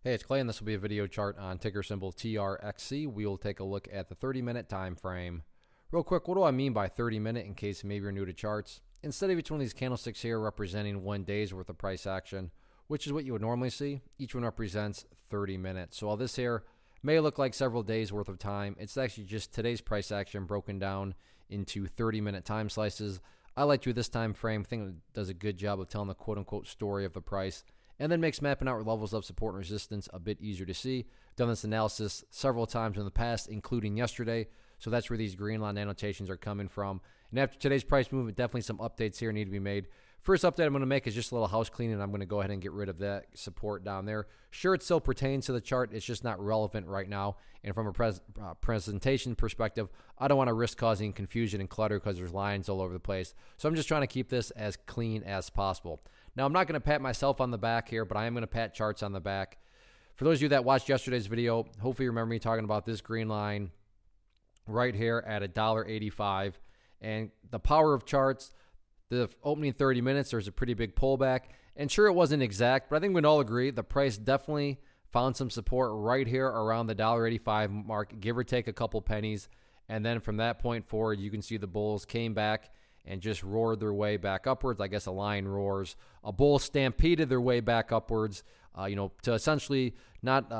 Hey, it's Clay, and this will be a video chart on ticker symbol TRXC. We will take a look at the 30-minute time frame. Real quick, what do I mean by 30-minute in case maybe you're new to charts? Instead of each one of these candlesticks here representing 1 day's worth of price action, which is what you would normally see, each one represents 30 minutes. So while this here may look like several days worth of time, it's actually just today's price action broken down into 30-minute time slices. I like to do this time frame. I think it does a good job of telling the quote-unquote story of the price, and then makes mapping out levels of support and resistance a bit easier to see. Done this analysis several times in the past, including yesterday, so that's where these green line annotations are coming from. And after today's price movement, definitely some updates here need to be made. First update I'm going to make is just a little house cleaning. I'm going to go ahead and get rid of that support down there. Sure, it still pertains to the chart. It's just not relevant right now. And from a presentation perspective, I don't want to risk causing confusion and clutter because there's lines all over the place. So I'm just trying to keep this as clean as possible. Now, I'm not going to pat myself on the back here, but I am going to pat charts on the back. For those of you that watched yesterday's video, hopefully you remember me talking about this green line right here at $1.85. And the power of charts, the opening 30 minutes, there's a pretty big pullback. And sure, it wasn't exact, but I think we'd all agree the price definitely found some support right here around the $1.85 mark, give or take a couple pennies. And then from that point forward, you can see the bulls came back and just roared their way back upwards. I guess a lion roars. A bull stampeded their way back upwards, to essentially not,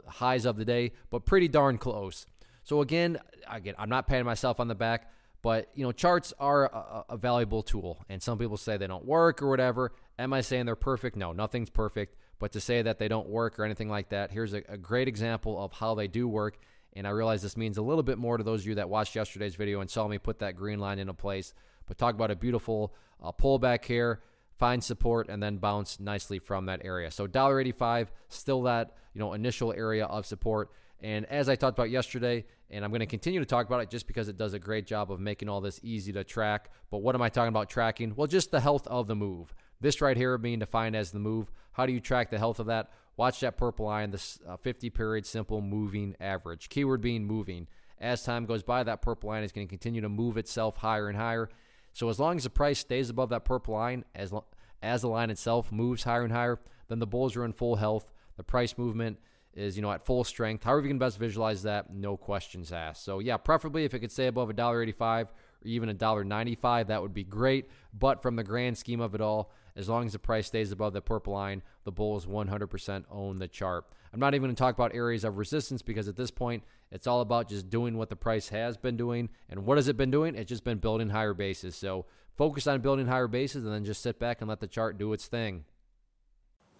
highs of the day, but pretty darn close. So again, I'm not patting myself on the back, but, charts are a valuable tool. And some people say they don't work or whatever. Am I saying they're perfect? No, nothing's perfect. But to say that they don't work or anything like that, here's a great example of how they do work. And I realize this means a little bit more to those of you that watched yesterday's video and saw me put that green line into place. But talk about a beautiful pullback here, find support, and then bounce nicely from that area. So $1.85, still that initial area of support. And as I talked about yesterday, and I'm going to continue to talk about it just because it does a great job of making all this easy to track. But what am I talking about tracking? Well, just the health of the move. This right here being defined as the move. How do you track the health of that? Watch that purple line, this 50-period simple moving average. Keyword being moving. As time goes by, that purple line is going to continue to move itself higher and higher. So as long as the price stays above that purple line, as the line itself moves higher and higher, then the bulls are in full health. The price movement is, at full strength. However you can best visualize that, no questions asked. So yeah, preferably if it could stay above $1.85 or even $1.95, that would be great. But from the grand scheme of it all, as long as the price stays above the purple line, the bulls 100% own the chart. I'm not even going to talk about areas of resistance because at this point, it's all about just doing what the price has been doing. And what has it been doing? It's just been building higher bases. So focus on building higher bases and then just sit back and let the chart do its thing.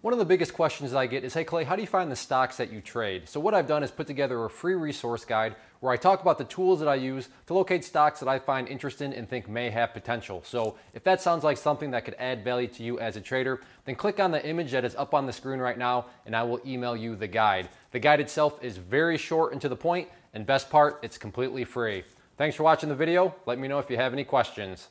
One of the biggest questions that I get is, hey Clay, how do you find the stocks that you trade? So what I've done is put together a free resource guide where I talk about the tools that I use to locate stocks that I find interesting and think may have potential. So if that sounds like something that could add value to you as a trader, then click on the image that is up on the screen right now and I will email you the guide. The guide itself is very short and to the point, and best part, it's completely free. Thanks for watching the video. Let me know if you have any questions.